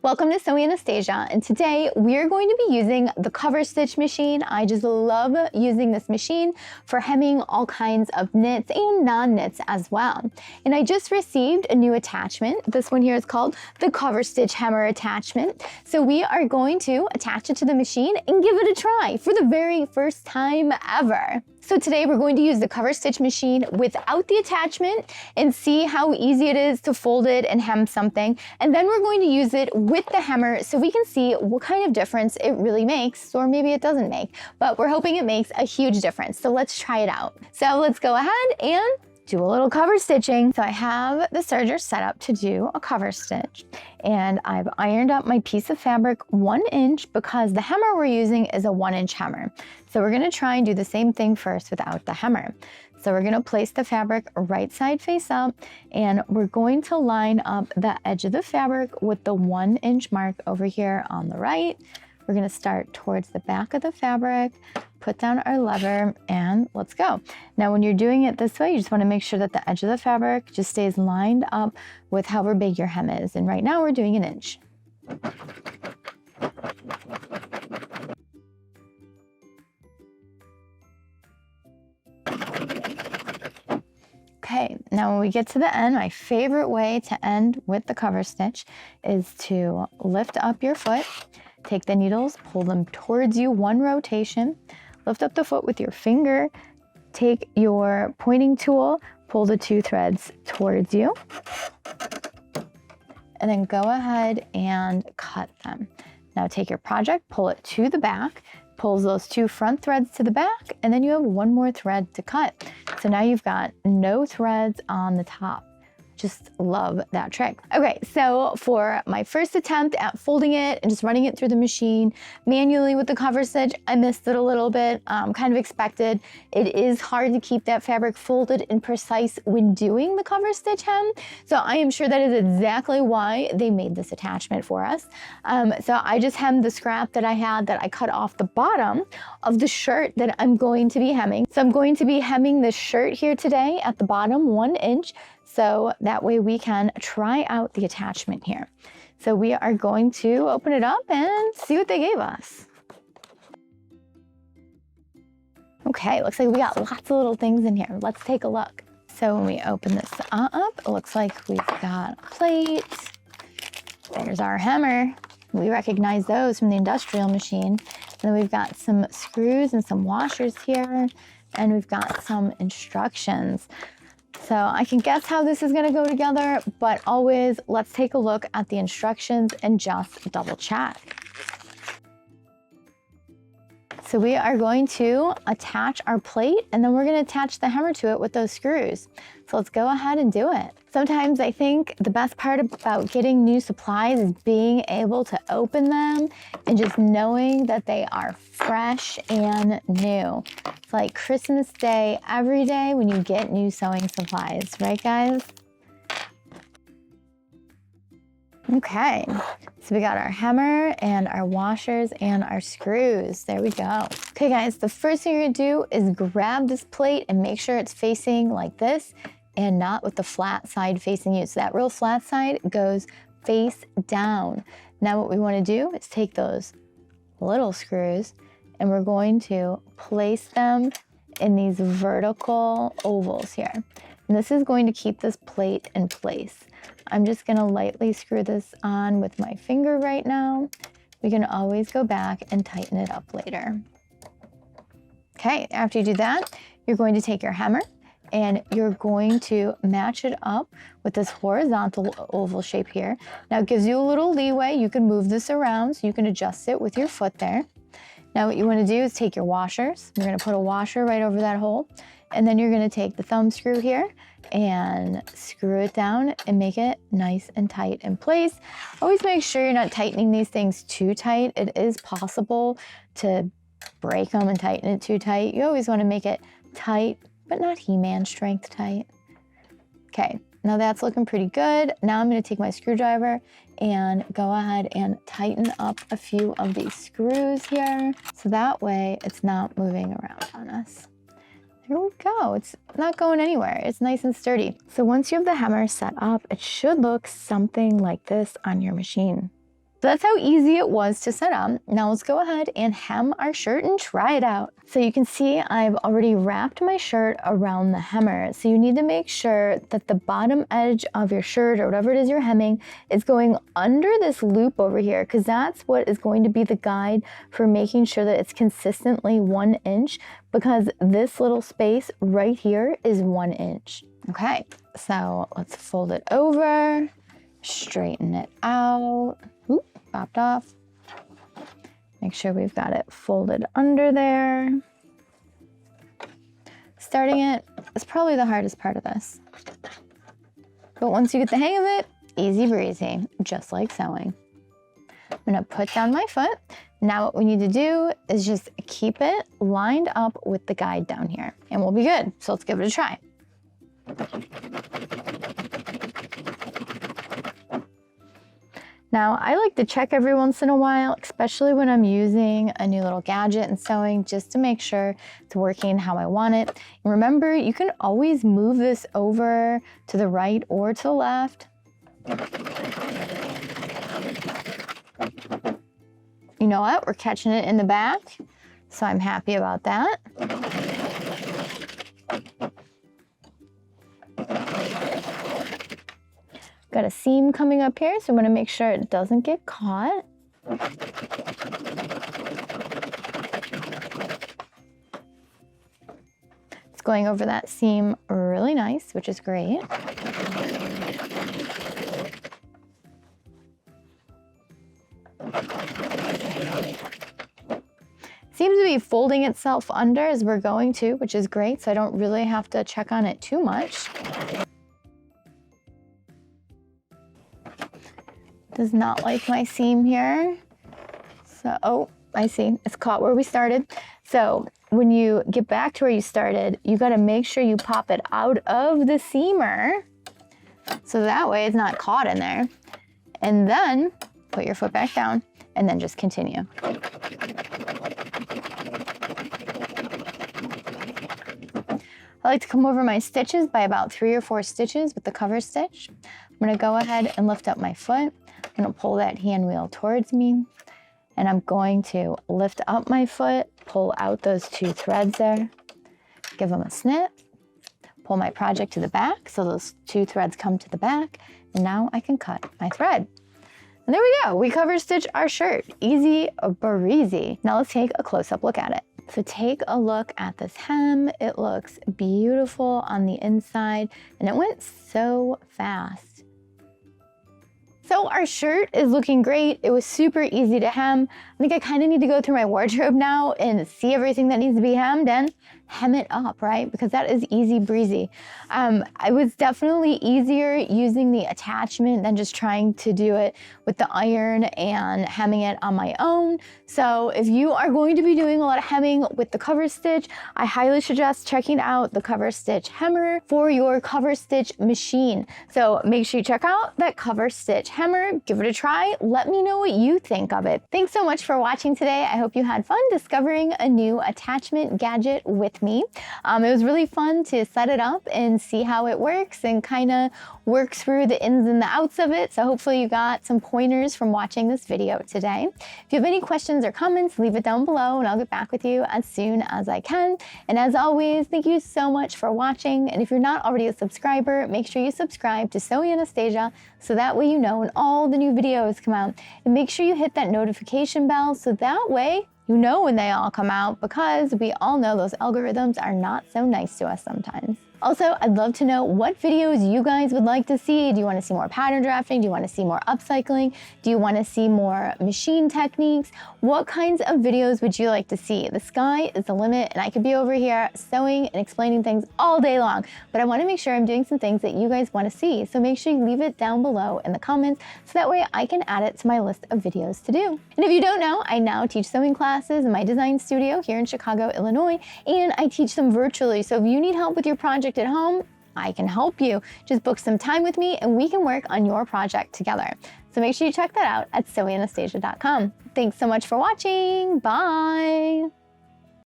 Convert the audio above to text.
Welcome to Sewing Anastasia, and today we are going to be using the cover stitch machine. I just love using this machine for hemming all kinds of knits and non-knits as well. And I just received a new attachment. This one here is called the cover stitch hemmer attachment. So we are going to attach it to the machine and give it a try for the very first time ever. So today we're going to use the cover stitch machine without the attachment and see how easy it is to fold it and hem something. And then we're going to use it with the hammer so we can see what kind of difference it really makes, or maybe it doesn't make, but we're hoping it makes a huge difference. So let's try it out. So let's go ahead and do a little cover stitching. So I have the serger set up to do a cover stitch, and I've ironed up my piece of fabric 1 inch because the hammer we're using is a 1-inch hammer. So we're gonna try and do the same thing first without the hammer. So we're gonna place the fabric right side face up, and we're going to line up the edge of the fabric with the 1-inch mark over here on the right. We're gonna start towards the back of the fabric, put down our lever, and let's go. Now, when you're doing it this way, you just wanna make sure that the edge of the fabric just stays lined up with however big your hem is. And right now we're doing 1 inch. Okay, now when we get to the end, my favorite way to end with the cover stitch is to lift up your foot, take the needles, pull them towards you 1 rotation, lift up the foot with your finger, take your pointing tool, pull the 2 threads towards you, and then go ahead and cut them. Now take your project, pull it to the back, pulls those 2 front threads to the back, and then you have 1 more thread to cut. So now you've got no threads on the top. Just love that trick. Okay, so for my first attempt at folding it and just running it through the machine manually with the cover stitch, I missed it a little bit, kind of expected. It is hard to keep that fabric folded and precise when doing the cover stitch hem. So I am sure that is exactly why they made this attachment for us. So I just hemmed the scrap that I had that I cut off the bottom of the shirt that I'm going to be hemming. So I'm going to be hemming this shirt here today at the bottom 1 inch. So that way we can try out the attachment here. So we are going to open it up and see what they gave us. Okay, looks like we got lots of little things in here. Let's take a look. So when we open this up, it looks like we've got a plate. There's our hammer. We recognize those from the industrial machine. And then we've got some screws and some washers here. And we've got some instructions. So I can guess how this is gonna go together, but always let's take a look at the instructions and just double check. So we are going to attach our plate, and then we're gonna attach the hammer to it with those screws. So let's go ahead and do it. Sometimes I think the best part about getting new supplies is being able to open them and just knowing that they are fresh and new. It's like Christmas Day every day when you get new sewing supplies, right guys? Okay, so we got our hammer and our washers and our screws. There we go. Okay guys, the first thing you're gonna do is grab this plate and make sure it's facing like this and not with the flat side facing you. So that real flat side goes face down. Now what we wanna do is take those little screws and we're going to place them in these vertical ovals here. And this is going to keep this plate in place. I'm just gonna lightly screw this on with my finger right now. We can always go back and tighten it up later. Okay, after you do that, you're going to take your hammer and you're going to match it up with this horizontal oval shape here. Now it gives you a little leeway. You can move this around so you can adjust it with your foot there. Now what you wanna do is take your washers. You're gonna put a washer right over that hole, and then you're gonna take the thumb screw here and screw it down and make it nice and tight in place. Always make sure you're not tightening these things too tight. It is possible to break them and tighten it too tight. You always wanna make it tight, but not He-Man strength tight. Okay, now that's looking pretty good. Now I'm gonna take my screwdriver and go ahead and tighten up a few of these screws here. So that way it's not moving around on us. There we go. It's not going anywhere. It's nice and sturdy. So once you have the hammer set up, it should look something like this on your machine. So that's how easy it was to set up. Now let's go ahead and hem our shirt and try it out. So you can see I've already wrapped my shirt around the hemmer. So you need to make sure that the bottom edge of your shirt or whatever it is you're hemming is going under this loop over here, because that's what is going to be the guide for making sure that it's consistently 1 inch, because this little space right here is 1 inch. Okay, so let's fold it over, straighten it out. Oop, popped off. Make sure we've got it folded under there. Starting it is probably the hardest part of this. But once you get the hang of it, easy breezy, just like sewing. I'm gonna put down my foot. Now what we need to do is just keep it lined up with the guide down here, and we'll be good. So let's give it a try. Now, I like to check every once in a while, especially when I'm using a new little gadget and sewing, just to make sure it's working how I want it. And remember, you can always move this over to the right or to the left. You know what? We're catching it in the back, so I'm happy about that. Got a seam coming up here, so I'm gonna make sure it doesn't get caught. It's going over that seam really nice, which is great. Seems to be folding itself under as we're going to, which is great, so I don't really have to check on it too much. Does not like my seam here. So, oh, I see, it's caught where we started. So when you get back to where you started, you gotta make sure you pop it out of the seamer, so that way it's not caught in there. And then put your foot back down and then just continue. I like to come over my stitches by about 3 or 4 stitches with the cover stitch. I'm gonna go ahead and lift up my foot. I'm gonna pull that hand wheel towards me, and I'm going to lift up my foot, pull out those 2 threads there, give them a snip, pull my project to the back so those 2 threads come to the back, and now I can cut my thread. And there we go, we cover stitch our shirt. Easy breezy. Now let's take a close-up look at it. So take a look at this hem. It looks beautiful on the inside, and it went so fast. So our shirt is looking great. It was super easy to hem. I think I kind of need to go through my wardrobe now and see everything that needs to be hemmed and hem it up, right? Because that is easy breezy. It was definitely easier using the attachment than just trying to do it with the iron and hemming it on my own. So if you are going to be doing a lot of hemming with the cover stitch, I highly suggest checking out the cover stitch hemmer for your cover stitch machine. So make sure you check out that cover stitch hemmer, give it a try. Let me know what you think of it. Thanks so much for watching today. I hope you had fun discovering a new attachment gadget with me. It was really fun to set it up and see how it works and kind of work through the ins and the outs of it. So hopefully you got some pointers from watching this video today. If you have any questions or comments, leave it down below and I'll get back with you as soon as I can. And as always, thank you so much for watching. And if you're not already a subscriber, make sure you subscribe to Sewing Anastasia so that way you know when all the new videos come out. And make sure you hit that notification bell so that way you know when they all come out, because we all know those algorithms are not so nice to us sometimes. Also, I'd love to know what videos you guys would like to see. Do you want to see more pattern drafting? Do you want to see more upcycling? Do you want to see more machine techniques? What kinds of videos would you like to see? The sky is the limit, and I could be over here sewing and explaining things all day long, but I want to make sure I'm doing some things that you guys want to see. So make sure you leave it down below in the comments so that way I can add it to my list of videos to do. And if you don't know, I now teach sewing classes in my design studio here in Chicago, Illinois, and I teach them virtually. So if you need help with your project at home, I can help you. Just book some time with me and we can work on your project together. So make sure you check that out at sewinganastasia.com. Thanks so much for watching. Bye.